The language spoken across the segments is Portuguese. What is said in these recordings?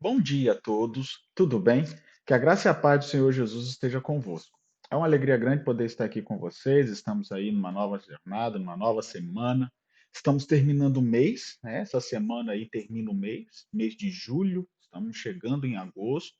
Bom dia a todos, tudo bem? Que a graça e a paz do Senhor Jesus esteja convosco. É uma alegria grande poder estar aqui com vocês. Estamos aí numa nova jornada, numa nova semana. Estamos terminando o mês, né? Essa semana aí termina o mês de julho. Estamos chegando em agosto.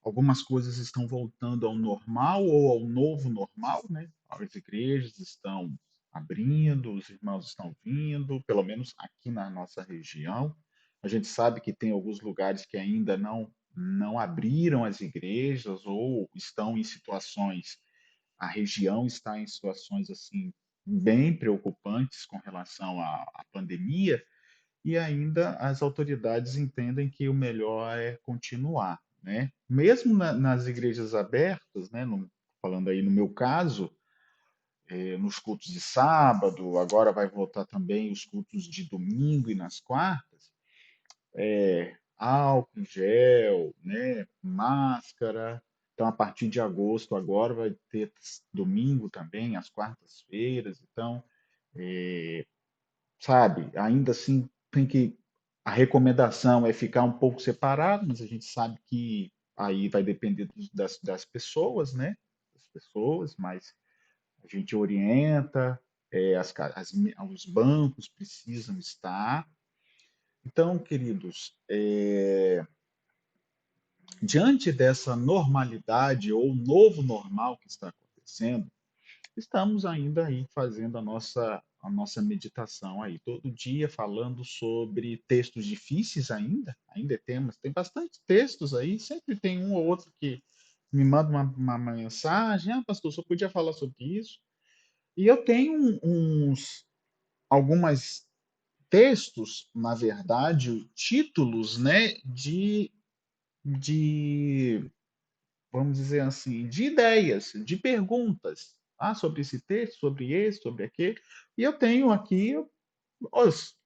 Algumas coisas estão voltando ao normal ou ao novo normal, né? As igrejas estão abrindo, os irmãos estão vindo, pelo menos aqui na nossa região. A gente sabe que tem alguns lugares que ainda não abriram as igrejas ou estão em situações, a região está em situações assim bem preocupantes com relação à pandemia, e ainda as autoridades entendem que o melhor é continuar, né? Mesmo nas igrejas abertas, né? Falando aí no meu caso, nos cultos de sábado, agora vai voltar também os cultos de domingo e nas quartas, álcool em gel, né? Máscara. Então, a partir de agosto agora vai ter domingo também, às quartas-feiras. Então, sabe, ainda assim tem que a recomendação é ficar um pouco separado, mas a gente sabe que aí vai depender das pessoas, né? Das pessoas, mas a gente orienta, os bancos precisam estar. Então, queridos, diante dessa normalidade ou novo normal que está acontecendo, estamos ainda aí fazendo a nossa meditação aí, todo dia falando sobre textos difíceis ainda tem bastante textos aí, sempre tem um ou outro que me manda uma mensagem, pastor, só podia falar sobre isso. E eu tenho algumas textos, na verdade, títulos, né, de vamos dizer assim, de ideias, de perguntas, sobre esse texto, sobre esse, sobre aquele. E eu tenho aqui os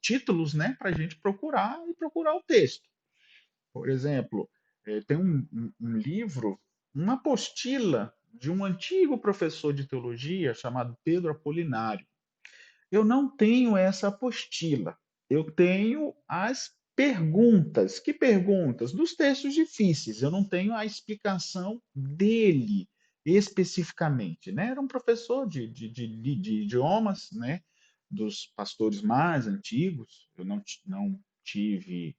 títulos, né, para a gente procurar e procurar o texto. Por exemplo, tem um livro, uma apostila de um antigo professor de teologia chamado Pedro Apolinário. Eu não tenho essa apostila. Eu tenho as perguntas. Que perguntas? Dos textos difíceis. Eu não tenho a explicação dele especificamente, né? Era um professor de idiomas, né? Dos pastores mais antigos. Eu não tive,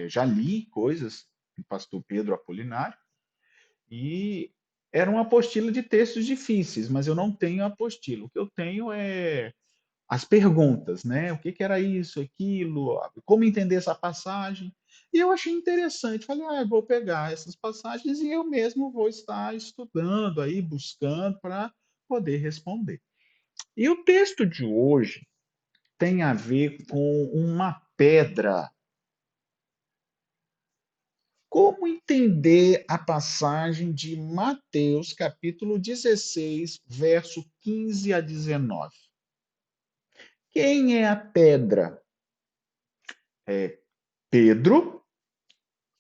já li coisas do pastor Pedro Apolinário e era uma apostila de textos difíceis, mas eu não tenho a apostila. O que eu tenho é as perguntas, né? O que que era isso, aquilo, como entender essa passagem. E eu achei interessante. Falei, eu vou pegar essas passagens e eu mesmo vou estar estudando aí, buscando para poder responder. E o texto de hoje tem a ver com uma pedra. Como entender a passagem de Mateus, capítulo 16, verso 15 a 19? Quem é a pedra? É Pedro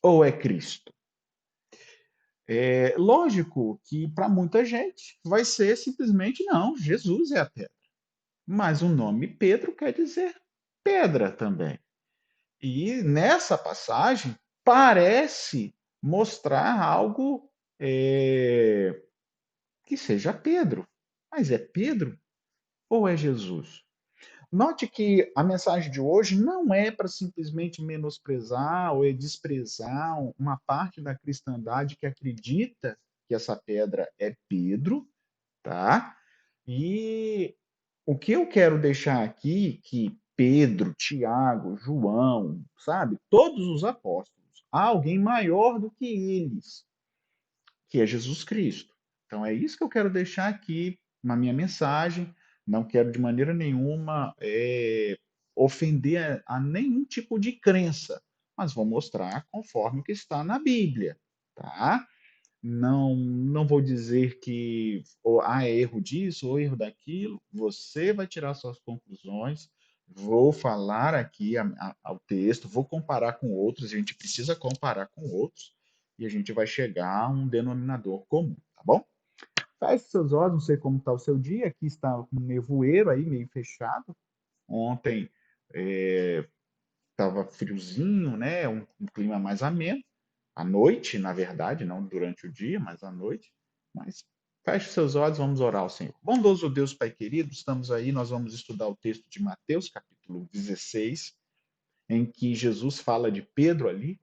ou é Cristo? É lógico que para muita gente vai ser simplesmente não, Jesus é a pedra. Mas o nome Pedro quer dizer pedra também. E nessa passagem parece mostrar algo que seja Pedro. Mas é Pedro ou é Jesus? Note que a mensagem de hoje não é para simplesmente menosprezar ou desprezar uma parte da cristandade que acredita que essa pedra é Pedro, tá? E o que eu quero deixar aqui que Pedro, Tiago, João, sabe, todos os apóstolos, há alguém maior do que eles, que é Jesus Cristo. Então é isso que eu quero deixar aqui na minha mensagem. Não quero de maneira nenhuma ofender a nenhum tipo de crença, mas vou mostrar conforme o que está na Bíblia, tá? Não vou dizer que é erro disso ou erro daquilo. Você vai tirar suas conclusões. Vou falar aqui ao texto, vou comparar com outros. A gente precisa comparar com outros e a gente vai chegar a um denominador comum, tá bom? Feche seus olhos, não sei como está o seu dia. Aqui está um nevoeiro aí meio fechado. Ontem estava friozinho, né? Um clima mais ameno. À noite, na verdade, não durante o dia, mas à noite. Mas feche seus olhos, vamos orar ao Senhor. Bondoso Deus, Pai querido, estamos aí, nós vamos estudar o texto de Mateus, capítulo 16, em que Jesus fala de Pedro ali.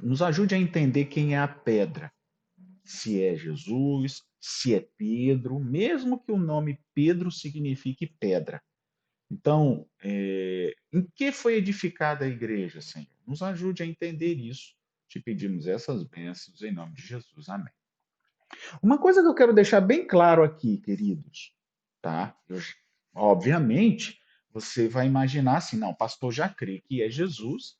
Nos ajude a entender quem é a pedra. Se é Jesus, se é Pedro, mesmo que o nome Pedro signifique pedra. Então, em que foi edificada a igreja, Senhor? Nos ajude a entender isso. Te pedimos essas bênçãos em nome de Jesus. Amém. Uma coisa que eu quero deixar bem claro aqui, queridos, tá? Obviamente, você vai imaginar assim, não, o pastor já crê que é Jesus,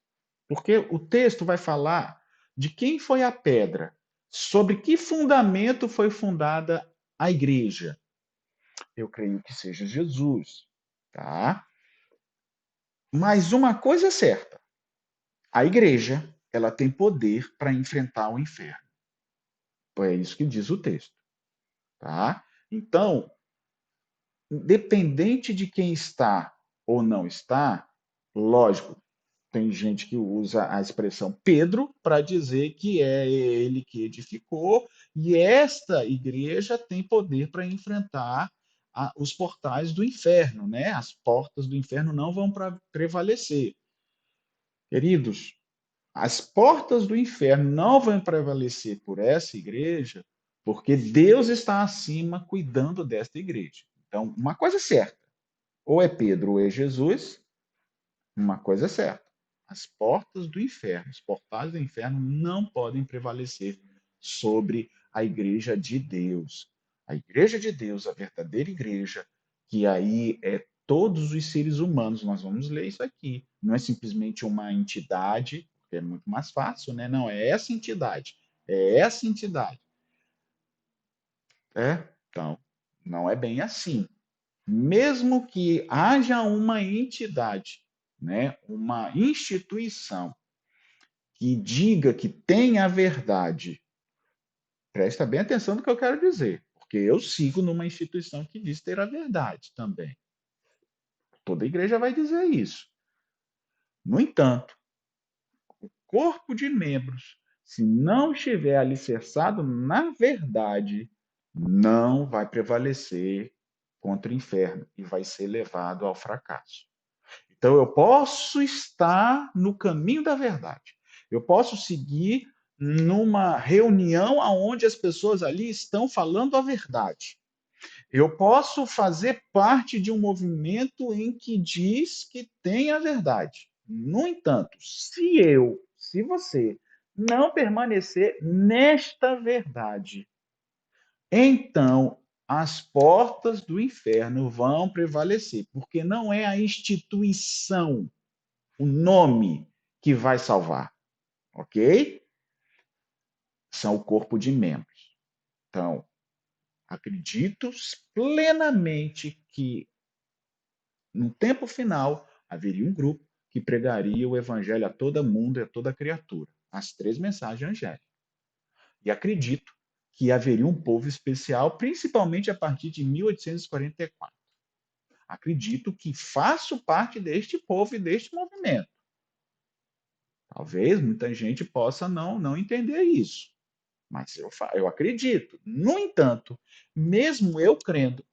porque o texto vai falar de quem foi a pedra, sobre que fundamento foi fundada a igreja. Eu creio que seja Jesus, tá? Mas uma coisa é certa, a igreja, ela tem poder para enfrentar o inferno. É isso que diz o texto, tá? Então, independente de quem está ou não está, lógico, tem gente que usa a expressão Pedro para dizer que é ele que edificou, e esta igreja tem poder para enfrentar os portais do inferno, né? As portas do inferno não vão prevalecer. Queridos, as portas do inferno não vão prevalecer por essa igreja, porque Deus está acima cuidando desta igreja. Então, uma coisa é certa, ou é Pedro ou é Jesus, uma coisa é certa. As portas do inferno, os portais do inferno não podem prevalecer sobre a igreja de Deus. A igreja de Deus, a verdadeira igreja, que aí é todos os seres humanos, nós vamos ler isso aqui. Não é simplesmente uma entidade, que é muito mais fácil, né? Não, é essa entidade. É essa entidade. Então, não é bem assim. Mesmo que haja uma entidade, né, uma instituição que diga que tem a verdade, presta bem atenção no que eu quero dizer, porque eu sigo numa instituição que diz ter a verdade também. Toda igreja vai dizer isso. No entanto, o corpo de membros, se não estiver alicerçado na verdade, não vai prevalecer contra o inferno e vai ser levado ao fracasso. Então, eu posso estar no caminho da verdade. Eu posso seguir numa reunião onde as pessoas ali estão falando a verdade. Eu posso fazer parte de um movimento em que diz que tem a verdade. No entanto, se você não permanecer nesta verdade, então as portas do inferno vão prevalecer, porque não é a instituição, o nome que vai salvar, ok? São o corpo de membros. Então, acredito plenamente que no tempo final haveria um grupo que pregaria o evangelho a todo mundo e a toda criatura, as três mensagens angélicas. E acredito que haveria um povo especial, principalmente a partir de 1844. Acredito que faço parte deste povo e deste movimento. Talvez muita gente possa não entender isso, mas eu acredito. No entanto, mesmo eu crendo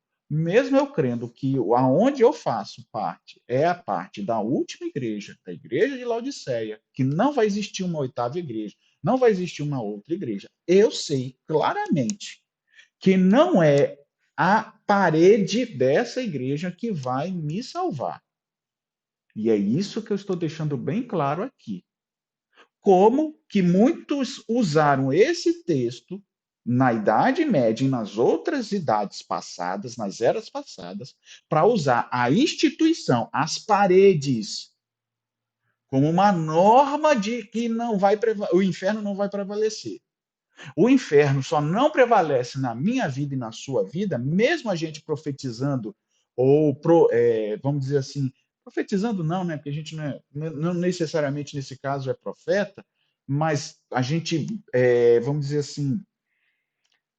que aonde eu faço parte é a parte da última igreja, da igreja de Laodiceia, que não vai existir uma oitava igreja, não vai existir uma outra igreja, eu sei claramente que não é a parede dessa igreja que vai me salvar. E é isso que eu estou deixando bem claro aqui. Como que muitos usaram esse texto na Idade Média e nas outras idades passadas, nas eras passadas, para usar a instituição, as paredes, como uma norma de que o inferno não vai prevalecer. O inferno só não prevalece na minha vida e na sua vida, mesmo a gente profetizando, ou, vamos dizer assim, profetizando não, né? Porque a gente não necessariamente nesse caso é profeta, mas a gente, vamos dizer assim,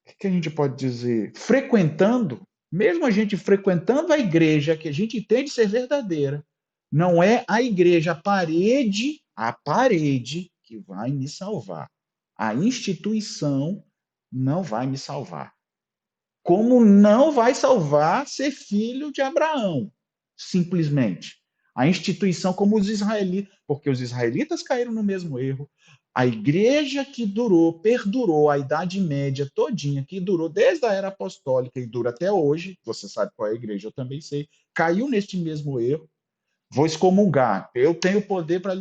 o que a gente pode dizer? Frequentando, mesmo a gente frequentando a igreja que a gente entende ser verdadeira, Não é a igreja, a parede que vai me salvar. A instituição não vai me salvar. Como não vai salvar ser filho de Abraão, simplesmente. A instituição, como os israelitas, porque os israelitas caíram no mesmo erro. A igreja que durou, perdurou a Idade Média todinha, que durou desde a era apostólica e dura até hoje, você sabe qual é a igreja, eu também sei, caiu neste mesmo erro. Vou excomungar, eu tenho poder para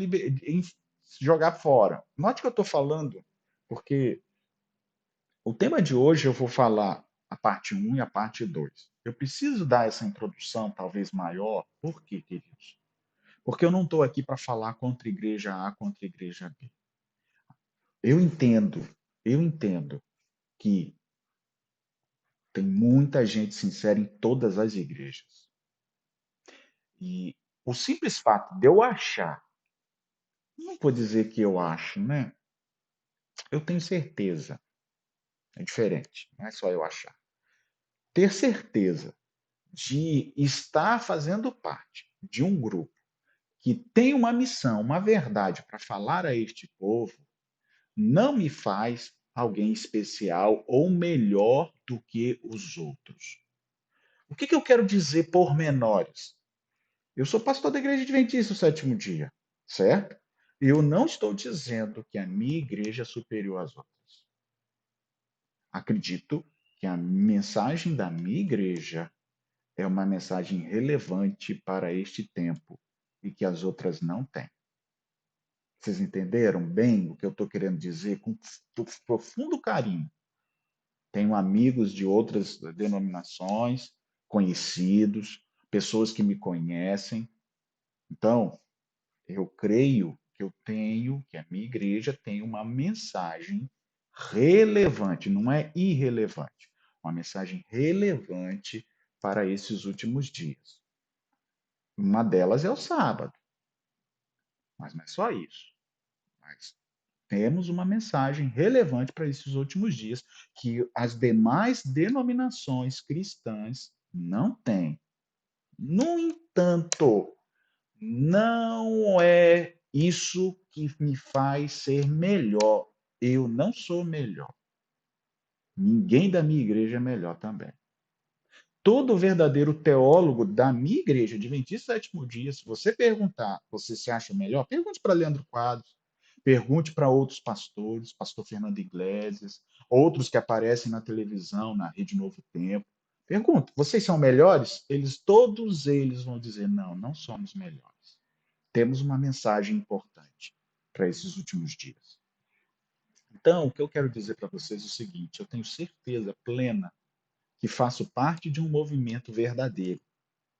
jogar fora. Note que eu estou falando, porque o tema de hoje eu vou falar a parte um e a parte 2. Eu preciso dar essa introdução, talvez maior. Por quê, queridos? Porque eu não estou aqui para falar contra a igreja A, contra a igreja B. Eu entendo, eu entendo que tem muita gente sincera em todas as igrejas. E o simples fato de eu achar, não vou dizer que eu acho, né? Eu tenho certeza. É diferente, não é só eu achar. Ter certeza de estar fazendo parte de um grupo que tem uma missão, uma verdade para falar a este povo, não me faz alguém especial ou melhor do que os outros. O que eu quero dizer por menores? Eu sou pastor da Igreja Adventista do Sétimo Dia, certo? Eu não estou dizendo que a minha igreja é superior às outras. Acredito que a mensagem da minha igreja é uma mensagem relevante para este tempo e que as outras não têm. Vocês entenderam bem o que eu estou querendo dizer? Com profundo carinho. Tenho amigos de outras denominações, conhecidos, pessoas que me conhecem. Então, eu creio que a minha igreja tem uma mensagem relevante, não é irrelevante, uma mensagem relevante para esses últimos dias. Uma delas é o sábado, mas não é só isso. Mas temos uma mensagem relevante para esses últimos dias que as demais denominações cristãs não têm. No entanto, não é isso que me faz ser melhor. Eu não sou melhor. Ninguém da minha igreja é melhor também. Todo verdadeiro teólogo da minha igreja, Adventista Sétimo Dia, se você perguntar, você se acha melhor? Pergunte para Leandro Quadros, pergunte para outros pastores, pastor Fernando Iglesias, outros que aparecem na televisão, na Rede Novo Tempo. Pergunta, vocês são melhores? Todos eles vão dizer, não, não somos melhores. Temos uma mensagem importante para esses últimos dias. Então, o que eu quero dizer para vocês é o seguinte, eu tenho certeza plena que faço parte de um movimento verdadeiro,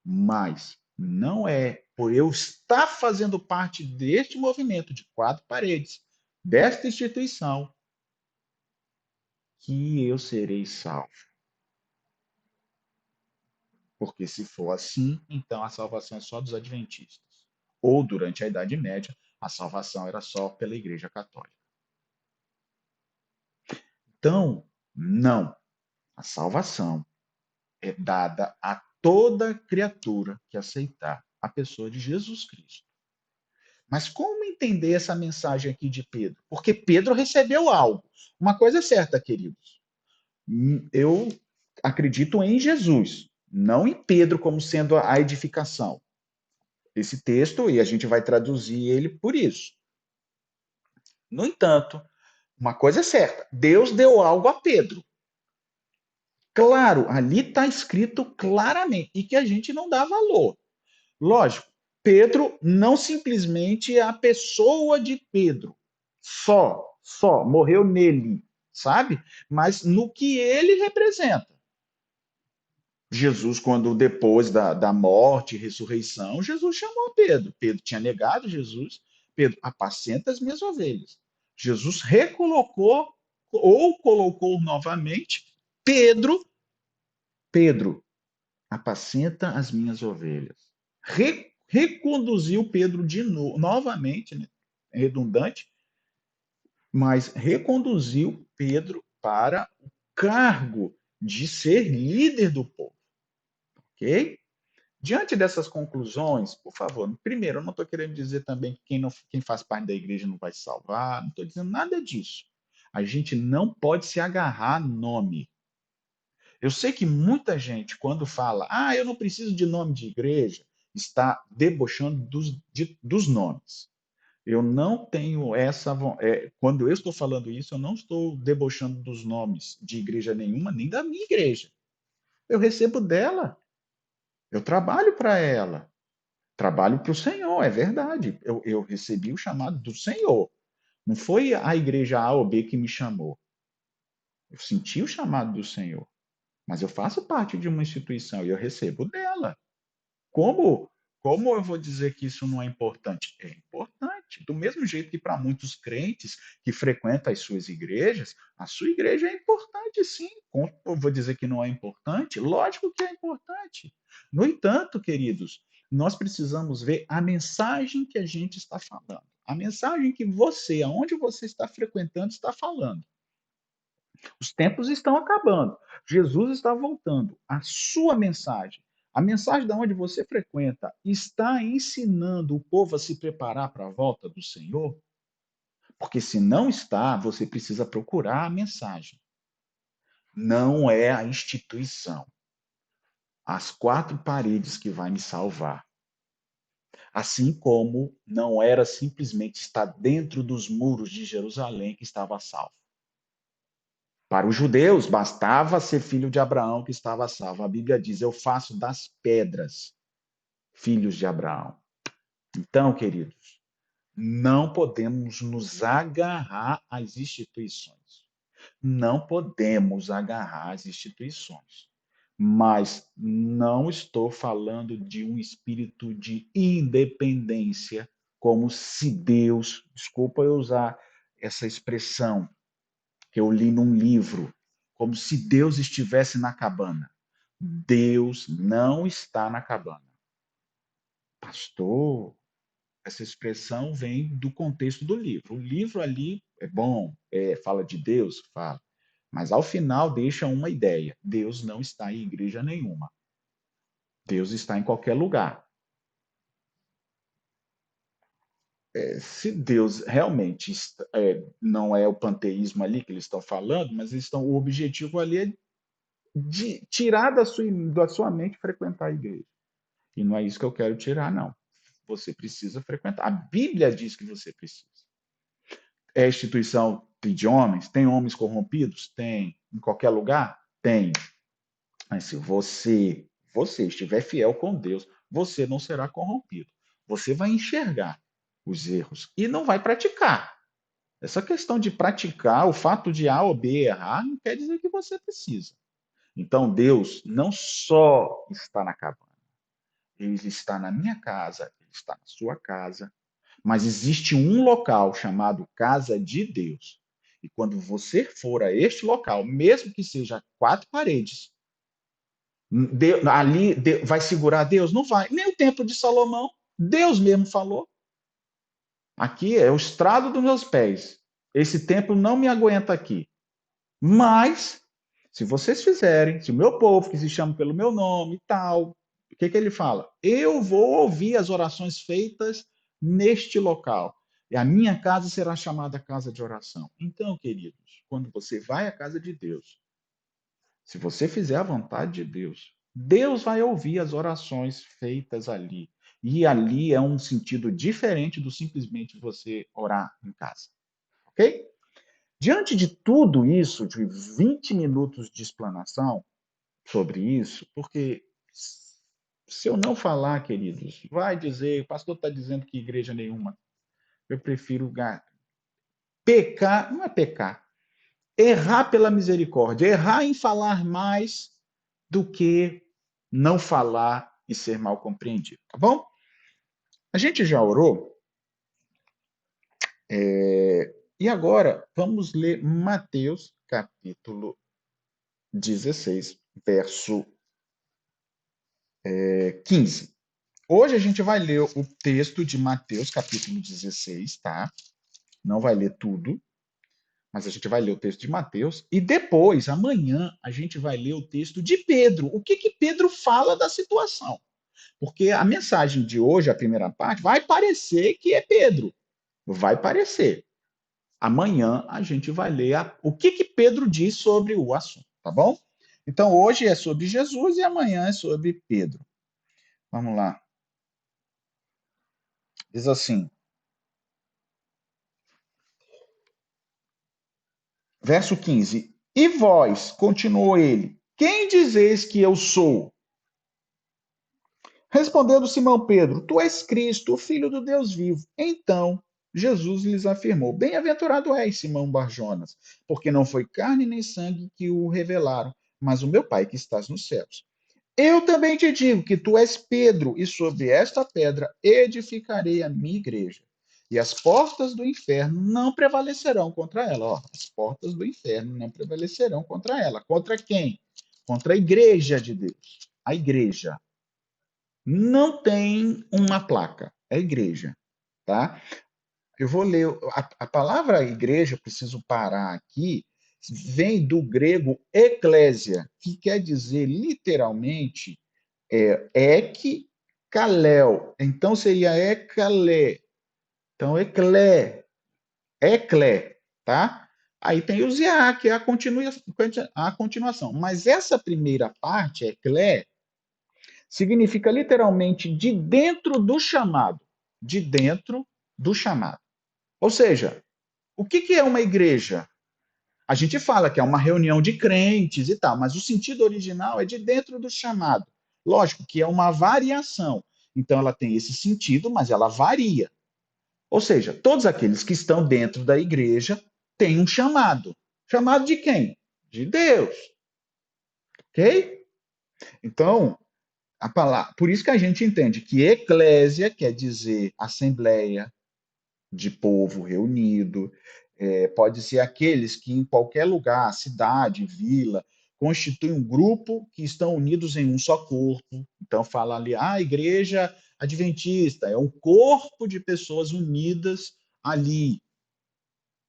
mas não é por eu estar fazendo parte deste movimento de quatro paredes, desta instituição, que eu serei salvo. Porque se for assim, então a salvação é só dos adventistas. Ou durante a Idade Média, a salvação era só pela Igreja Católica. Então, não. A salvação é dada a toda criatura que aceitar a pessoa de Jesus Cristo. Mas como entender essa mensagem aqui de Pedro? Porque Pedro recebeu algo. Uma coisa é certa, queridos. Eu acredito em Jesus, não em Pedro como sendo a edificação. Esse texto, e a gente vai traduzir ele por isso. No entanto, uma coisa é certa: Deus deu algo a Pedro. Claro, ali está escrito claramente, e que a gente não dá valor. Lógico, Pedro não simplesmente é a pessoa de Pedro, só, morreu nele, sabe? Mas no que ele representa. Jesus, quando depois da morte e ressurreição, Jesus chamou Pedro. Pedro tinha negado Jesus. Pedro, apacenta as minhas ovelhas. Jesus recolocou ou colocou novamente Pedro, Pedro, apacenta as minhas ovelhas. Reconduziu Pedro de novo, novamente, né? Redundante, mas reconduziu Pedro para o cargo de ser líder do povo, ok? Diante dessas conclusões, por favor, primeiro, eu não estou querendo dizer também que quem faz parte da igreja não vai se salvar, não estou dizendo nada disso. A gente não pode se agarrar a nome. Eu sei que muita gente, quando fala, eu não preciso de nome de igreja, está debochando dos nomes. Eu não tenho quando eu estou falando isso, eu não estou debochando dos nomes de igreja nenhuma, nem da minha igreja. Eu recebo dela, eu trabalho para ela, trabalho para o Senhor, é verdade. Eu recebi o chamado do Senhor. Não foi a igreja A ou B que me chamou. Eu senti o chamado do Senhor. Mas eu faço parte de uma instituição e eu recebo dela. Como, como eu vou dizer que isso não é importante? É importante. Do mesmo jeito que para muitos crentes que frequentam as suas igrejas, a sua igreja é importante, sim. Como eu vou dizer que não é importante? Lógico que é importante. No entanto, queridos, nós precisamos ver a mensagem que a gente está falando. A mensagem que você, aonde você está frequentando, está falando. Os tempos estão acabando. Jesus está voltando. A sua mensagem, a mensagem da onde você frequenta, está ensinando o povo a se preparar para a volta do Senhor? Porque se não está, você precisa procurar a mensagem. Não é a instituição, as quatro paredes que vai me salvar. Assim como não era simplesmente estar dentro dos muros de Jerusalém que estava salvo. Para os judeus, bastava ser filho de Abraão que estava salvo. A Bíblia diz: eu faço das pedras filhos de Abraão. Então, queridos, não podemos nos agarrar às instituições. Não podemos agarrar às instituições. Mas não estou falando de um espírito de independência, como se Deus, desculpa eu usar essa expressão, que eu li num livro, como se Deus estivesse na cabana. Deus não está na cabana. Pastor, essa expressão vem do contexto do livro. O livro ali é bom, fala de Deus, fala. Mas ao final deixa uma ideia: Deus não está em igreja nenhuma. Deus está em qualquer lugar. Se Deus realmente não é o panteísmo ali que eles estão falando, mas o objetivo ali é de tirar da sua mente frequentar a igreja. E não é isso que eu quero tirar, não. Você precisa frequentar. A Bíblia diz que você precisa. É instituição de homens? Tem homens corrompidos? Tem. Em qualquer lugar? Tem. Mas se você estiver fiel com Deus, você não será corrompido. Você vai enxergar os erros e não vai praticar. Essa questão de praticar, o fato de A ou B errar, não quer dizer que você precisa. Então, Deus não só está na cabana, ele está na minha casa, ele está na sua casa, mas existe um local chamado casa de Deus. E quando você for a este local, mesmo que seja quatro paredes, ali vai segurar Deus? Não vai. Nem o templo de Salomão, Deus mesmo falou. Aqui é o estrado dos meus pés. Esse templo não me aguenta aqui. Mas, se vocês fizerem, se o meu povo, que se chama pelo meu nome e tal, o que ele fala? Eu vou ouvir as orações feitas neste local. E a minha casa será chamada casa de oração. Então, queridos, quando você vai à casa de Deus, se você fizer a vontade de Deus, Deus vai ouvir as orações feitas ali. E ali é um sentido diferente do simplesmente você orar em casa. Ok? Diante de tudo isso, de 20 minutos de explanação sobre isso, porque se eu não falar, queridos, vai dizer, o pastor está dizendo que igreja nenhuma. Eu prefiro pecar, não é pecar, errar pela misericórdia, errar em falar mais do que não falar e ser mal compreendido, tá bom? A gente já orou, e agora vamos ler Mateus capítulo 16, verso 15. Hoje a gente vai ler o texto de Mateus, capítulo 16, tá? Não vai ler tudo, mas a gente vai ler o texto de Mateus. E depois, amanhã, a gente vai ler o texto de Pedro. O que Pedro fala da situação? Porque a mensagem de hoje, a primeira parte, vai parecer que é Pedro. Vai parecer. Amanhã a gente vai ler o que Pedro diz sobre o assunto, tá bom? Então hoje é sobre Jesus e amanhã é sobre Pedro. Vamos lá. Diz assim, verso 15: E vós, continuou ele, quem dizeis que eu sou? Respondendo Simão Pedro, tu és Cristo, o Filho do Deus vivo. Então Jesus lhes afirmou: Bem-aventurado és, Simão Barjonas, porque não foi carne nem sangue que o revelaram, mas o meu Pai que estás nos céus. Eu também te digo que tu és Pedro, e sobre esta pedra edificarei a minha igreja. E as portas do inferno não prevalecerão contra ela. Ó, as portas do inferno não prevalecerão contra ela. Contra quem? Contra a igreja de Deus. A igreja. Não tem uma placa. É a igreja. Tá? Eu vou ler. A palavra igreja, preciso parar aqui, vem do grego eclésia, que quer dizer literalmente ek kalel. Então seria ekalé. Então, eclé, tá? Aí tem o ziá, que é a continuação. Mas essa primeira parte, eclé, significa literalmente de dentro do chamado. De dentro do chamado. Ou seja, o que é uma igreja? A gente fala que é uma reunião de crentes e tal, mas o sentido original é de dentro do chamado. Lógico que é uma variação. Então ela tem esse sentido, mas ela varia. Ou seja, todos aqueles que estão dentro da igreja têm um chamado. Chamado de quem? De Deus. Ok? Então, a palavra, por isso que a gente entende que eclésia quer dizer assembleia de povo reunido, pode ser aqueles que em qualquer lugar, cidade, vila, constituem um grupo que estão unidos em um só corpo. Então fala ali, a igreja adventista é um corpo de pessoas unidas ali,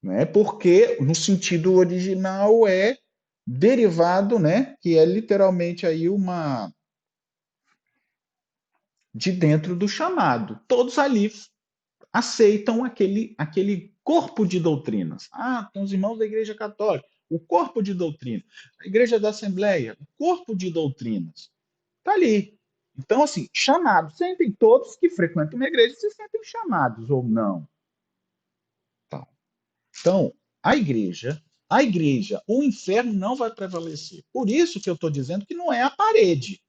né? Porque no sentido original é derivado, né? Que é literalmente aí uma de dentro do chamado. Todos ali aceitam aquele corpo de doutrinas. Ah, tem os irmãos da Igreja Católica, o corpo de doutrina. A Igreja da Assembleia, o corpo de doutrinas. Está ali. Então, assim, chamados. Sentem todos que frequentam uma igreja se sentem chamados ou não. Então, a igreja, o inferno não vai prevalecer. Por isso que eu estou dizendo que não é a parede.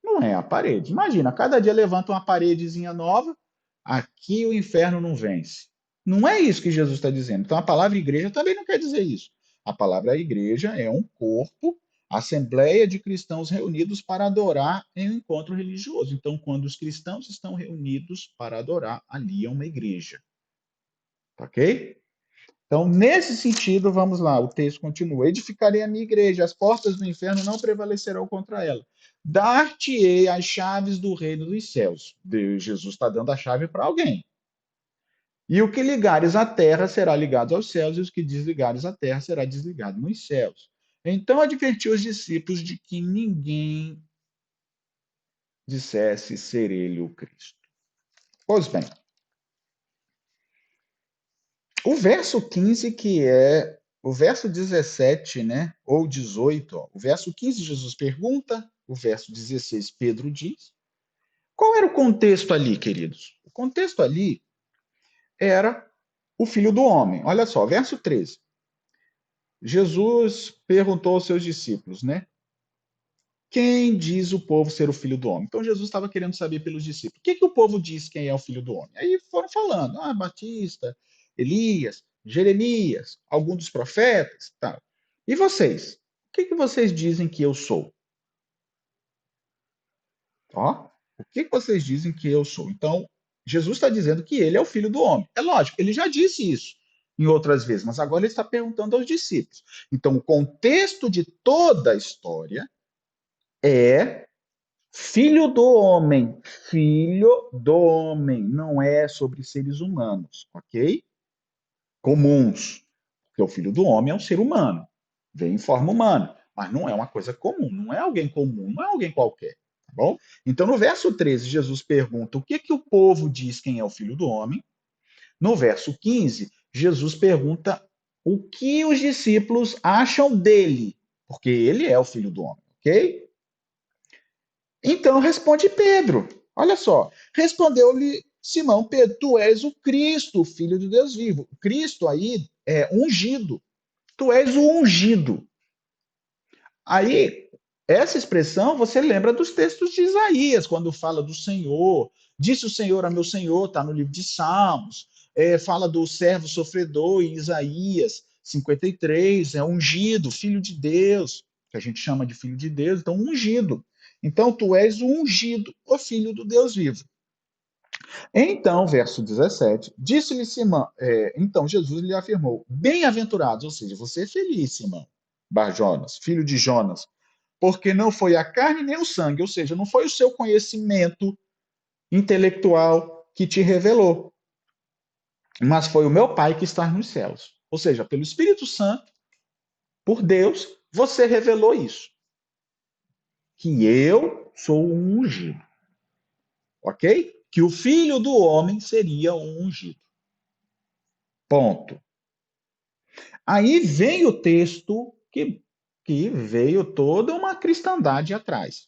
Não é a parede. Imagina, cada dia levanta uma paredezinha nova, aqui o inferno não vence. Não é isso que Jesus está dizendo. Então a palavra igreja também não quer dizer isso. A palavra igreja é um corpo, assembleia de cristãos reunidos para adorar em um encontro religioso. Então, quando os cristãos estão reunidos para adorar, ali é uma igreja. Ok? Então, nesse sentido, vamos lá, o texto continua. Edificarei a minha igreja, as portas do inferno não prevalecerão contra ela. Dar-te-ei as chaves do reino dos céus. Deus, Jesus está dando a chave para alguém. E o que ligares à terra será ligado aos céus, e os que desligares à terra será desligado nos céus. Então advertiu os discípulos de que ninguém dissesse ser ele o Cristo. Pois bem, o verso 15, que é o verso 17, né, ou 18, ó, o verso 15 Jesus pergunta, o verso 16 Pedro diz. Qual era o contexto ali, queridos? O contexto ali era o filho do homem. Olha só, verso 13. Jesus perguntou aos seus discípulos, né? Quem diz o povo ser o filho do homem? Então Jesus estava querendo saber pelos discípulos. O que o povo diz quem é o filho do homem? Aí foram falando, Batista, Elias, Jeremias, algum dos profetas, tal. E vocês? O que vocês dizem que eu sou? Ó, o que vocês dizem que eu sou? Então, Jesus está dizendo que ele é o filho do homem. É lógico, ele já disse isso em outras vezes, mas agora ele está perguntando aos discípulos. Então, o contexto de toda a história é filho do homem, filho do homem, não é sobre seres humanos, ok? Comuns, porque o filho do homem é um ser humano, vem em forma humana, mas não é uma coisa comum, não é alguém comum, não é alguém qualquer, tá Bom, então no verso 13, Jesus pergunta o que o povo diz quem é o Filho do Homem. No verso 15, Jesus pergunta o que os discípulos acham dele, porque ele é o Filho do Homem, ok? Então responde Pedro. Olha só. Respondeu-lhe Simão Pedro: Tu és o Cristo, o Filho de Deus vivo. O Cristo aí é ungido. Tu és o ungido. Aí, essa expressão você lembra dos textos de Isaías, quando fala do Senhor. Disse o Senhor a meu Senhor, está no livro de Salmos. Fala do servo sofredor em Isaías 53, é ungido, filho de Deus, que a gente chama de filho de Deus, então ungido. Então, tu és o ungido, o filho do Deus vivo. Então, verso 17, disse-lhe Simão, então Jesus lhe afirmou, bem-aventurados, ou seja, você é feliz, Simão, Bar Jonas, filho de Jonas, porque não foi a carne nem o sangue, ou seja, não foi o seu conhecimento intelectual que te revelou, mas foi o meu Pai que está nos céus. Ou seja, pelo Espírito Santo, por Deus, você revelou isso. Que eu sou o ungido. Ok? Que o filho do homem seria o ungido. Ponto. Aí vem o texto que veio toda uma cristandade atrás.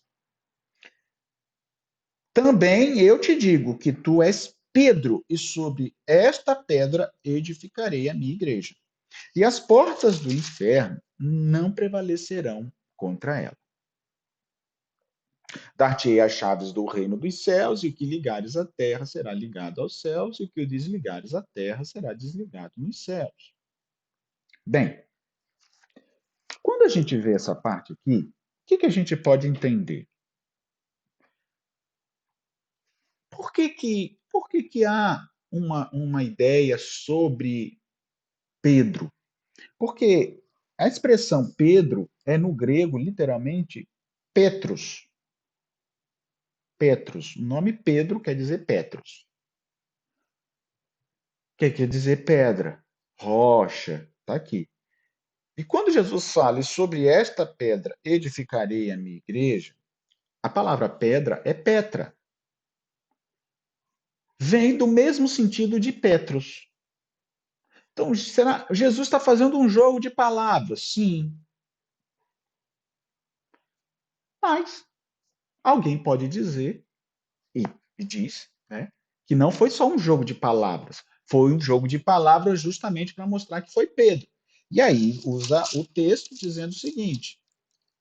Também eu te digo que tu és Pedro, e sobre esta pedra edificarei a minha igreja. E as portas do inferno não prevalecerão contra ela. Dar-te-ei as chaves do reino dos céus, e o que ligares à terra será ligado aos céus, e o que desligares à terra será desligado nos céus. Bem, quando a gente vê essa parte aqui, o que a gente pode entender? Por que há uma ideia sobre Pedro? Porque a expressão Pedro é no grego, literalmente, Petros. Petros. O nome Pedro quer dizer Petros. Que quer dizer pedra, rocha. Está aqui. E quando Jesus fala sobre esta pedra edificarei a minha igreja, a palavra pedra é Petra. Vem do mesmo sentido de Petros. Então, será, Jesus está fazendo um jogo de palavras? Sim. Mas alguém pode dizer, e diz, né, que não foi só um jogo de palavras. Foi um jogo de palavras justamente para mostrar que foi Pedro. E aí usa o texto dizendo o seguinte,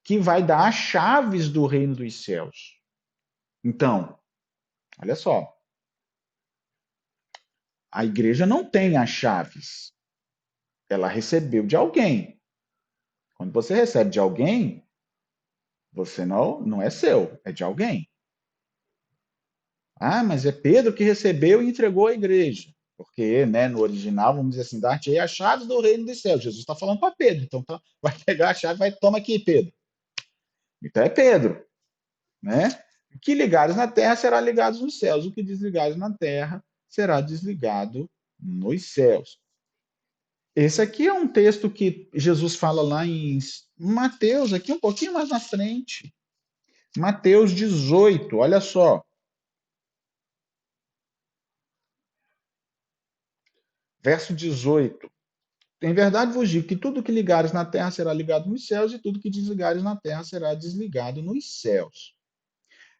que vai dar as chaves do reino dos céus. Então, olha só, a igreja não tem as chaves. Ela recebeu de alguém. Quando você recebe de alguém, você não é seu, é de alguém. Ah, mas é Pedro que recebeu e entregou à igreja. Porque, né, no original, vamos dizer assim, dar-te as chaves do reino dos céus. Jesus está falando para Pedro. Então, vai pegar a chave, vai, toma aqui, Pedro. Então é Pedro, né? O que ligares na terra será ligado nos céus. O que desligares na terra será desligado nos céus. Esse aqui é um texto que Jesus fala lá em Mateus, aqui um pouquinho mais na frente. Mateus 18, olha só. Verso 18. Em verdade vos digo que tudo que ligares na terra será ligado nos céus, e tudo que desligares na terra será desligado nos céus.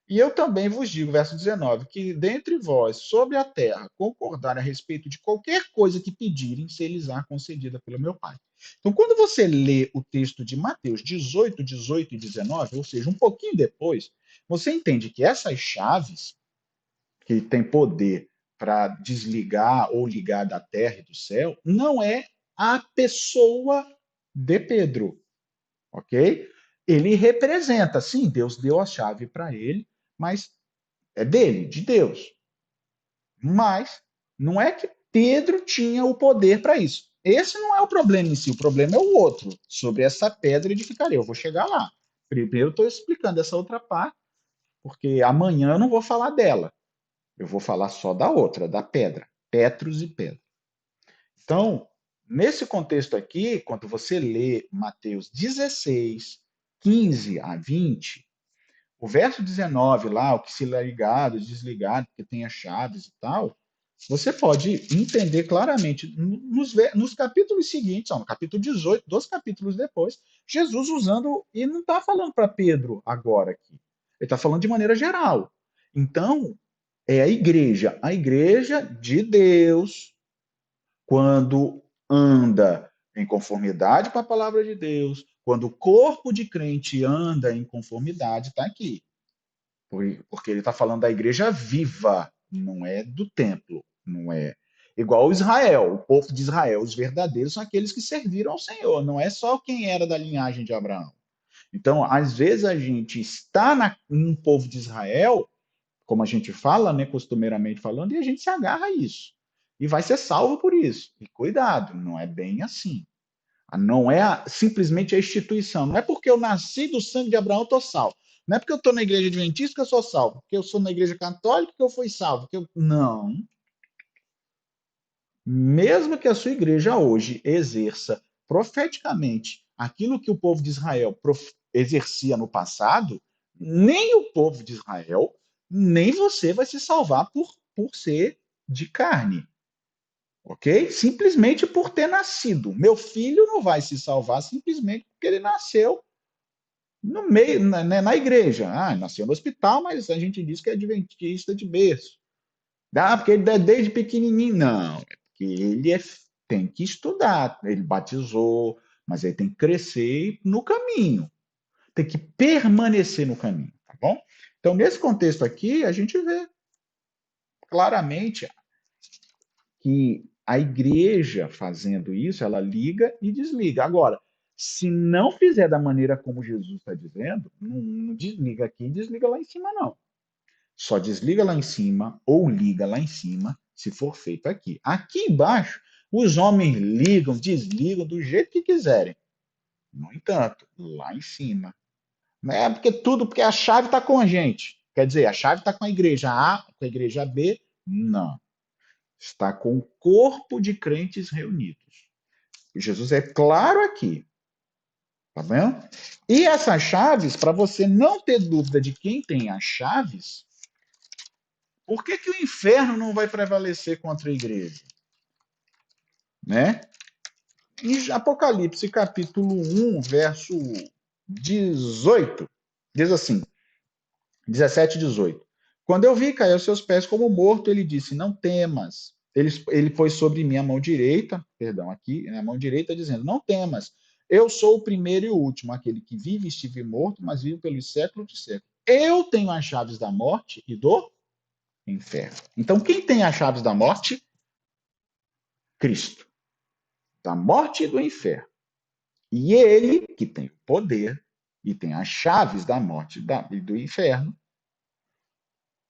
E eu também vos digo, verso 19, que dentre vós, sobre a terra, concordarem a respeito de qualquer coisa que pedirem, ser-lhes-á concedida pelo meu Pai. Então, quando você lê o texto de Mateus 18, 18 e 19, ou seja, um pouquinho depois, você entende que essas chaves, que têm poder para desligar ou ligar da terra e do céu, não é a pessoa de Pedro, ok? Ele representa, sim, Deus deu a chave para ele, mas é dele, de Deus. Mas não é que Pedro tinha o poder para isso. Esse não é o problema em si, o problema é o outro. Sobre essa pedra edificarei. Eu vou chegar lá. Primeiro estou explicando essa outra parte, porque amanhã eu não vou falar dela. Eu vou falar só da outra, da pedra. Petros e Pedro. Então, nesse contexto aqui, quando você lê Mateus 16, 15 a 20, O verso 19 lá, o que se é ligado, desligado, porque tem as chaves e tal, você pode entender claramente nos capítulos seguintes, ó, no capítulo 18, 2 capítulos depois, Jesus usando, e não está falando para Pedro agora aqui, ele está falando de maneira geral. Então, é a igreja de Deus, quando anda em conformidade com a palavra de Deus, quando o corpo de crente anda em conformidade, está aqui. Porque ele está falando da igreja viva, não é do templo, não é igual Israel, o povo de Israel, os verdadeiros são aqueles que serviram ao Senhor, não é só quem era da linhagem de Abraão. Então, às vezes a gente está num povo de Israel, como a gente fala, né, costumeiramente falando, e a gente se agarra a isso. E vai ser salvo por isso. E cuidado, não é bem assim. Não é simplesmente a instituição. Não é porque eu nasci do sangue de Abraão, eu estou salvo. Não é porque eu estou na igreja adventista que eu sou salvo. Porque eu sou na igreja católica que eu fui salvo. Não. Mesmo que a sua igreja hoje exerça profeticamente aquilo que o povo de Israel exercia no passado, nem o povo de Israel, nem você vai se salvar por ser de carne. Ok? Simplesmente por ter nascido. Meu filho não vai se salvar simplesmente porque ele nasceu no meio, na igreja. Ah, nasceu no hospital, mas a gente diz que é adventista de berço. Ah, porque ele é desde pequenininho. Não, é porque tem que estudar. Ele batizou, mas ele tem que crescer no caminho. Tem que permanecer no caminho, tá bom? Então, nesse contexto aqui, a gente vê claramente que a igreja fazendo isso, ela liga e desliga. Agora, se não fizer da maneira como Jesus está dizendo, não desliga aqui e desliga lá em cima, não. Só desliga lá em cima ou liga lá em cima se for feito aqui. Aqui embaixo, os homens ligam, desligam do jeito que quiserem. No entanto, lá em cima. Não é porque a chave está com a gente. Quer dizer, a chave está com a igreja A, com a igreja B. Não. Está com o corpo de crentes reunidos. Jesus é claro aqui. Tá vendo? E essas chaves, para você não ter dúvida de quem tem as chaves, por que, que o inferno não vai prevalecer contra a igreja? Né? Em Apocalipse capítulo 1, verso 18, diz assim, 17 e 18. Quando eu vi cair aos seus pés como morto, ele disse, não temas. Ele pôs sobre mim a mão direita, perdão, aqui, a mão direita, dizendo, não temas, eu sou o primeiro e o último, aquele que vive e estive morto, mas vive pelos séculos de séculos. Eu tenho as chaves da morte e do inferno. Então, quem tem as chaves da morte? Cristo. Da morte e do inferno. E ele, que tem o poder e tem as chaves da morte e do inferno,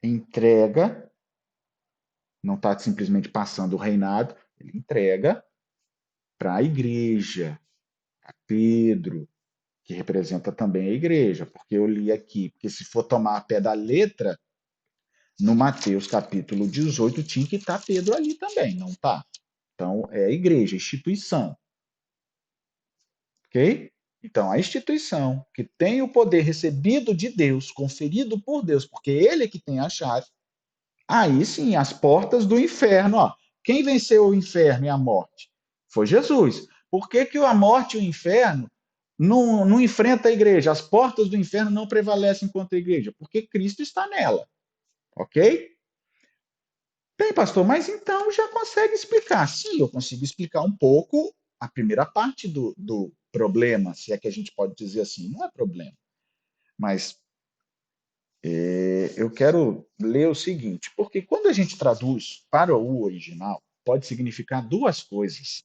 entrega, não está simplesmente passando o reinado, ele entrega para a igreja, a Pedro, que representa também a igreja, porque eu li aqui, porque se for tomar a pé da letra, no Mateus capítulo 18 tinha que estar Pedro ali também, não está? Então, é a igreja, a instituição. Ok? Então, a instituição que tem o poder recebido de Deus, conferido por Deus, porque ele é que tem a chave, aí sim, as portas do inferno. Ó. Quem venceu o inferno e a morte? Foi Jesus. Por que, que a morte e o inferno não enfrenta a igreja? As portas do inferno não prevalecem contra a igreja, porque Cristo está nela. Ok? Bem, pastor, mas então já consegue explicar. Sim, eu consigo explicar um pouco a primeira parte do problema, se é que a gente pode dizer assim. Não é problema. Mas eu quero ler o seguinte, porque quando a gente traduz para o original, pode significar duas coisas.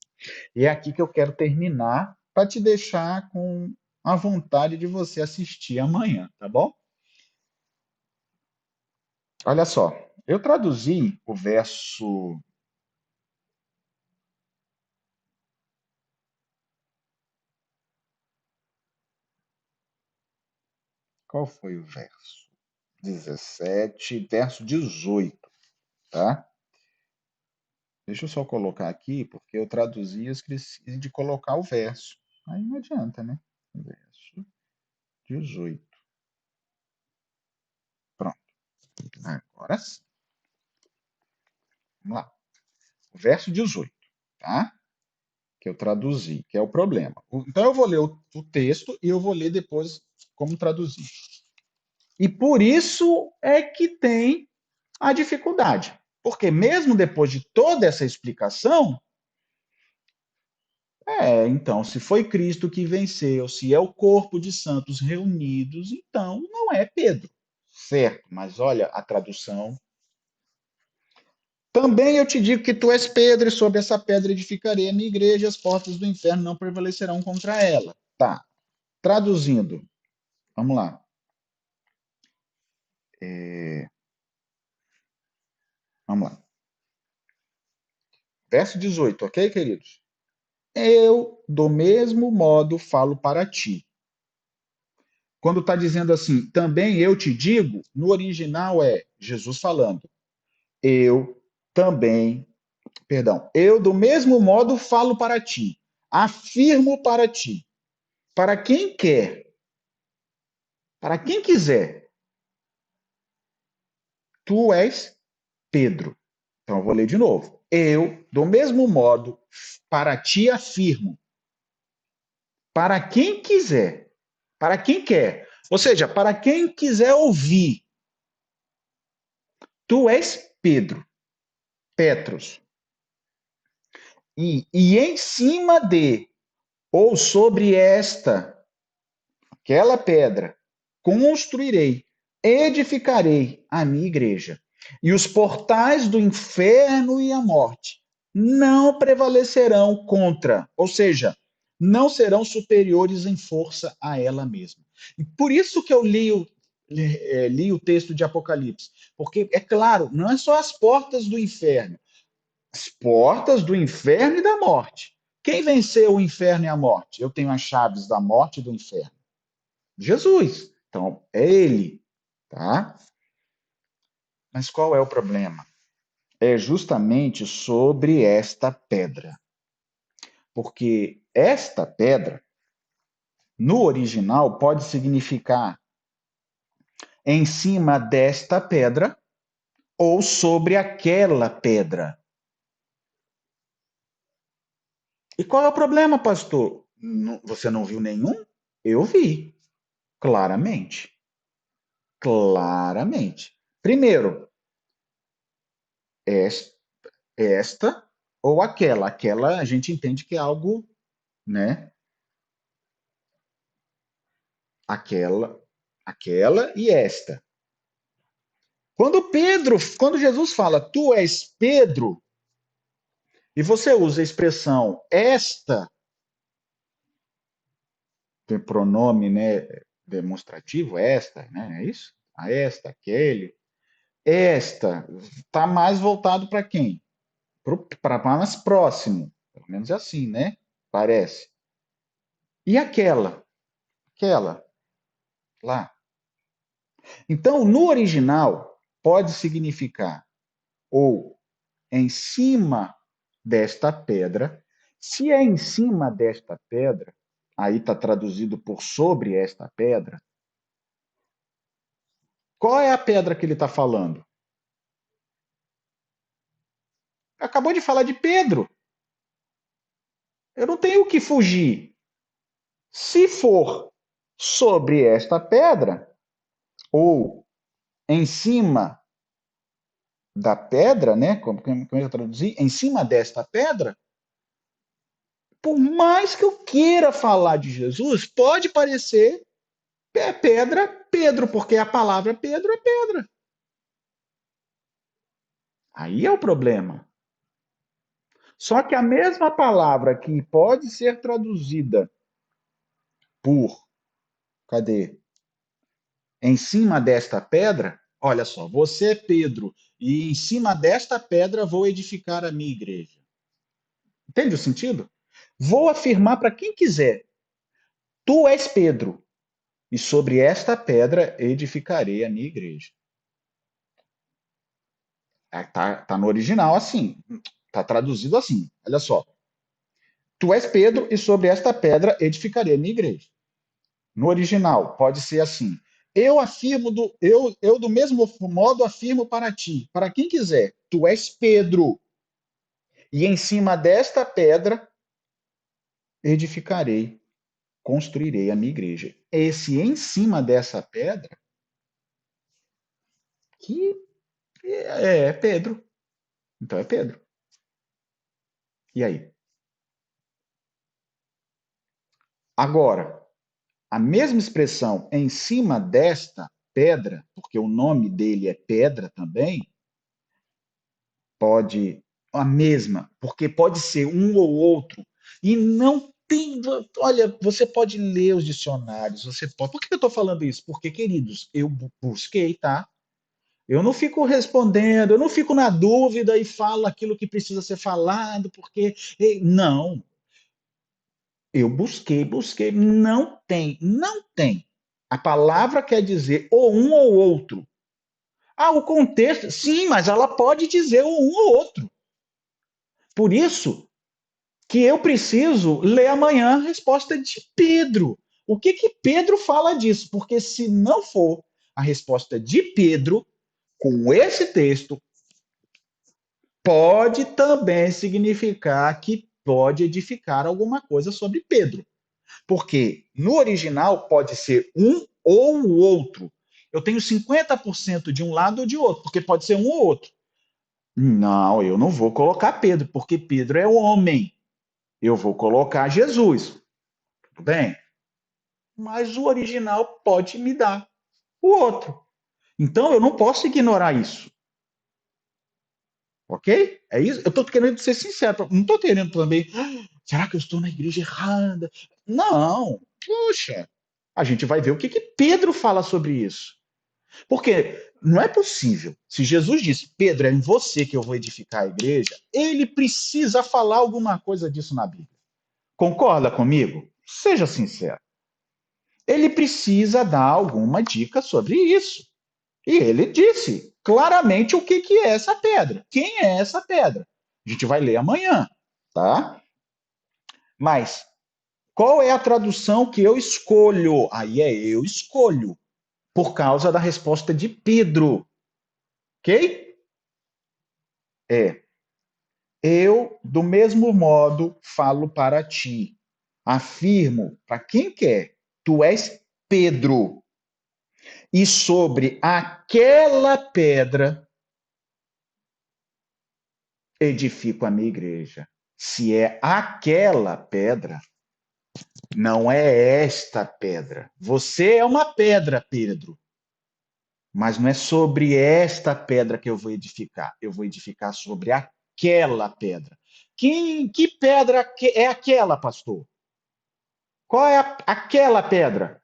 E é aqui que eu quero terminar para te deixar com a vontade de você assistir amanhã, tá bom? Olha só, eu traduzi o verso. Qual foi o verso? 17, verso 18, tá? Deixa eu só colocar aqui, porque eu traduzi e esqueci de colocar o verso. Aí não adianta, né? Verso 18. Agora sim. Vamos lá. O verso 18, tá? Que eu traduzi, que é o problema. Então eu vou ler o texto e eu vou ler depois como traduzir. E por isso é que tem a dificuldade. Porque mesmo depois de toda essa explicação, então, se foi Cristo que venceu, se é o corpo de santos reunidos, então não é Pedro. Certo, mas olha a tradução. Também eu te digo que tu és Pedro, e sobre essa pedra edificarei a minha igreja, e as portas do inferno não prevalecerão contra ela. Tá, traduzindo. Vamos lá. Vamos lá. Verso 18, ok, queridos? Eu, do mesmo modo, falo para ti. Quando está dizendo assim, também eu te digo, no original é Jesus falando. Eu também, perdão, eu do mesmo modo falo para ti, afirmo para ti, para quem quer, para quem quiser, tu és Pedro. Então eu vou ler de novo. Eu, do mesmo modo, para ti afirmo, para quem quiser, para quem quer, ou seja, para quem quiser ouvir, tu és Pedro, Petros. E em cima de, ou sobre esta, aquela pedra, construirei, edificarei a minha igreja. E os portais do inferno e a morte não prevalecerão contra, ou seja, não serão superiores em força a ela mesma. E por isso que eu li o texto de Apocalipse, porque, é claro, não é só as portas do inferno, as portas do inferno e da morte. Quem venceu o inferno e a morte? Eu tenho as chaves da morte e do inferno. Jesus. Então, é ele, tá? Mas qual é o problema? É justamente sobre esta pedra. Porque esta pedra, no original, pode significar em cima desta pedra ou sobre aquela pedra. E qual é o problema, pastor? Você não viu nenhum? Eu vi, claramente. Claramente. Primeiro, esta ou aquela. Aquela a gente entende que é algo, né? Aquela e esta. Quando Jesus fala, tu és Pedro, e você usa a expressão esta, tem pronome, né, demonstrativo, esta, né, é isso? A esta, aquele. Esta está mais voltado para quem? Para mais próximo, pelo menos é assim, né? Parece. E aquela? Aquela lá. Então, no original, pode significar ou em cima desta pedra. Se é em cima desta pedra, aí está traduzido por sobre esta pedra. Qual é a pedra que ele está falando? Acabou de falar de Pedro. Eu não tenho o que fugir. Se for sobre esta pedra, ou em cima da pedra, né? Como eu traduzi? Em cima desta pedra, por mais que eu queira falar de Jesus, pode parecer pedra Pedro, porque a palavra Pedro é pedra. Aí é o problema. Só que a mesma palavra que pode ser traduzida por, cadê? Em cima desta pedra, olha só, você é Pedro, e em cima desta pedra vou edificar a minha igreja. Entende o sentido? Vou afirmar para quem quiser: tu és Pedro, e sobre esta pedra edificarei a minha igreja. Tá no original assim, tá traduzido assim. Olha só. Tu és Pedro, e sobre esta pedra edificarei a minha igreja. No original, pode ser assim: Eu afirmo eu do mesmo modo afirmo para ti, para quem quiser, tu és Pedro, e em cima desta pedra edificarei, construirei a minha igreja. Esse em cima dessa pedra que é Pedro. Então é Pedro. E aí? Agora, a mesma expressão em cima desta pedra, porque o nome dele é pedra também, pode a mesma, porque pode ser um ou outro. E não tem. Olha, você pode ler os dicionários, você pode. Por que eu estou falando isso? Porque, queridos, eu busquei, tá? Eu não fico respondendo, eu não fico na dúvida e falo aquilo que precisa ser falado, porque. Não. Eu busquei, não tem, não tem. A palavra quer dizer ou um ou outro. Ah, o contexto, sim, mas ela pode dizer o um ou outro. Por isso que eu preciso ler amanhã a resposta de Pedro. O que que Pedro fala disso? Porque se não for a resposta de Pedro com esse texto, pode também significar que pode edificar alguma coisa sobre Pedro. Porque no original pode ser um ou o outro. Eu tenho 50% de um lado ou de outro, porque pode ser um ou outro. Não, eu não vou colocar Pedro, porque Pedro é homem. Eu vou colocar Jesus. Tudo bem? Mas o original pode me dar o outro. Então eu não posso ignorar isso. Ok? É isso? Eu estou querendo ser sincero. Não estou querendo também. Será que eu estou na igreja errada? Não. Puxa. A gente vai ver o que, que Pedro fala sobre isso. Porque não é possível. Se Jesus disse, Pedro, é em você que eu vou edificar a igreja, ele precisa falar alguma coisa disso na Bíblia. Concorda comigo? Seja sincero. Ele precisa dar alguma dica sobre isso. E ele disse claramente o que, que é essa pedra. Quem é essa pedra? A gente vai ler amanhã, tá? Mas qual é a tradução que eu escolho? Aí é eu escolho, por causa da resposta de Pedro, ok? É, eu, do mesmo modo, falo para ti. Afirmo para quem quer, tu és Pedro. E sobre aquela pedra edifico a minha igreja. Se é aquela pedra, não é esta pedra. Você é uma pedra, Pedro. Mas não é sobre esta pedra que eu vou edificar. Eu vou edificar sobre aquela pedra. Que pedra é aquela, pastor? Qual é aquela pedra?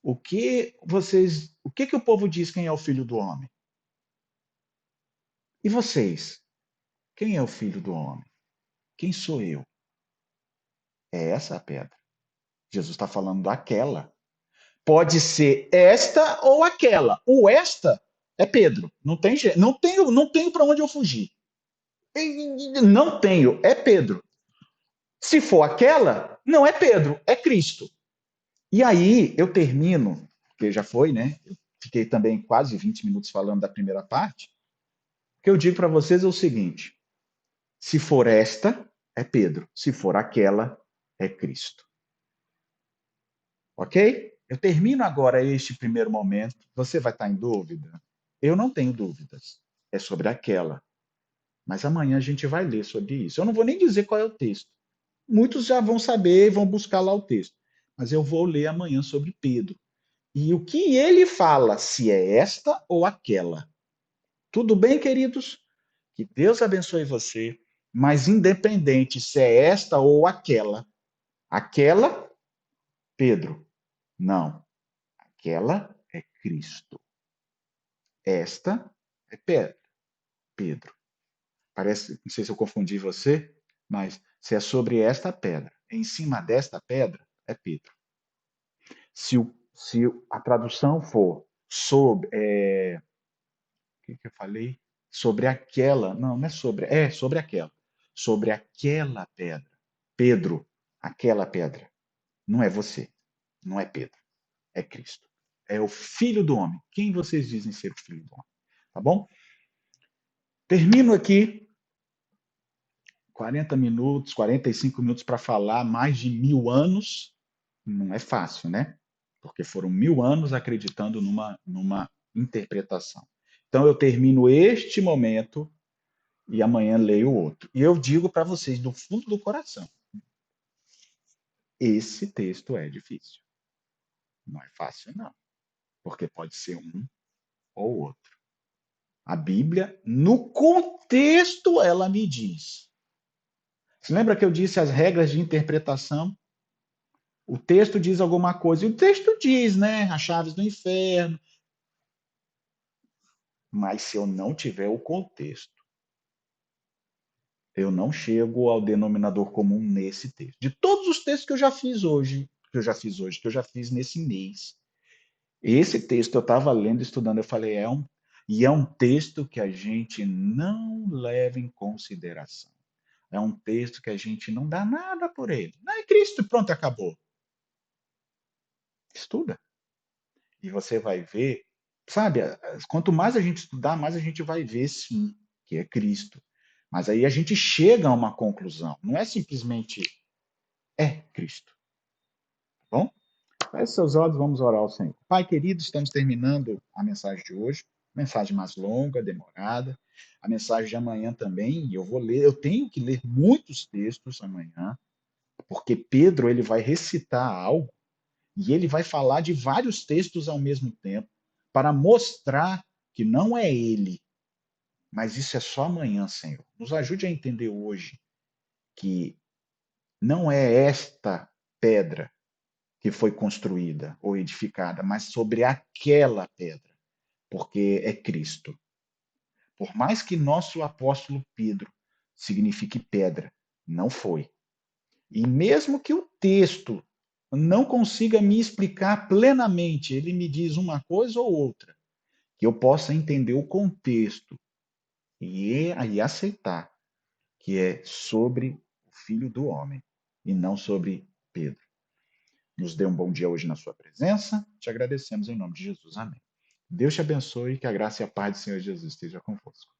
O que o povo diz quem é o filho do homem? E vocês? Quem é o filho do homem? Quem sou eu? É essa a pedra. Jesus está falando daquela. Pode ser esta ou aquela. O esta é Pedro. Não tenho para onde eu fugir. Não tenho, é Pedro. Se for aquela, não é Pedro, é Cristo. E aí eu termino, porque já foi, né? Eu fiquei também quase 20 minutos falando da primeira parte. O que eu digo para vocês é o seguinte: se for esta, é Pedro. Se for aquela, é Cristo. Ok? Eu termino agora este primeiro momento. Você vai estar em dúvida? Eu não tenho dúvidas. É sobre aquela. Mas amanhã a gente vai ler sobre isso. Eu não vou nem dizer qual é o texto. Muitos já vão saber e vão buscar lá o texto. Mas eu vou ler amanhã sobre Pedro. E o que ele fala, se é esta ou aquela. Tudo bem, queridos? Que Deus abençoe você. Mas independente se é esta ou aquela, Pedro, não. Aquela é Cristo. Esta é Pedro. Parece, não sei se eu confundi você, mas se é sobre esta pedra, em cima desta pedra, é Pedro. Se a tradução for sobre, o que eu falei? Sobre aquela, não é sobre aquela. Sobre aquela pedra. Pedro, aquela pedra. Não é você, não é Pedro, é Cristo. é o Filho do Homem. Quem vocês dizem ser o Filho do Homem? Tá bom? Termino aqui 40 minutos, 45 minutos para falar mais de 1000 anos. Não é fácil, né? Porque foram 1000 anos acreditando numa interpretação. Então eu termino este momento e amanhã leio outro. E eu digo para vocês do fundo do coração, esse texto é difícil. Não é fácil, não. Porque pode ser um ou outro. A Bíblia, no contexto, ela me diz. Você lembra que eu disse as regras de interpretação? O texto diz alguma coisa, e o texto diz, né? As chaves do inferno. Mas se eu não tiver o contexto, eu não chego ao denominador comum nesse texto. De todos os textos que eu já fiz hoje, que eu já fiz nesse mês, esse texto eu estava lendo, estudando, eu falei, é um texto que a gente não leva em consideração. É um texto que a gente não dá nada por ele. Não é Cristo, pronto, acabou. Estuda. E você vai ver, sabe, quanto mais a gente estudar, mais a gente vai ver, sim, que é Cristo. Mas aí a gente chega a uma conclusão. Não é simplesmente é Cristo. Tá bom? Feche seus olhos, vamos orar ao Senhor. Pai querido, estamos terminando a mensagem de hoje. Mensagem mais longa, demorada. A mensagem de amanhã também, e eu vou ler, eu tenho que ler muitos textos amanhã, porque Pedro ele vai recitar algo e ele vai falar de vários textos ao mesmo tempo para mostrar que não é ele, mas isso é só amanhã, Senhor. Nos ajude a entender hoje que não é esta pedra que foi construída ou edificada, mas sobre aquela pedra, porque é Cristo. Por mais que nosso apóstolo Pedro signifique pedra, não foi. E mesmo que o texto não consiga me explicar plenamente, ele me diz uma coisa ou outra, que eu possa entender o contexto e aceitar que é sobre o Filho do Homem e não sobre Pedro. Nos dê um bom dia hoje na sua presença. Te agradecemos em nome de Jesus. Amém. Deus te abençoe e que a graça e a paz do Senhor Jesus esteja convosco.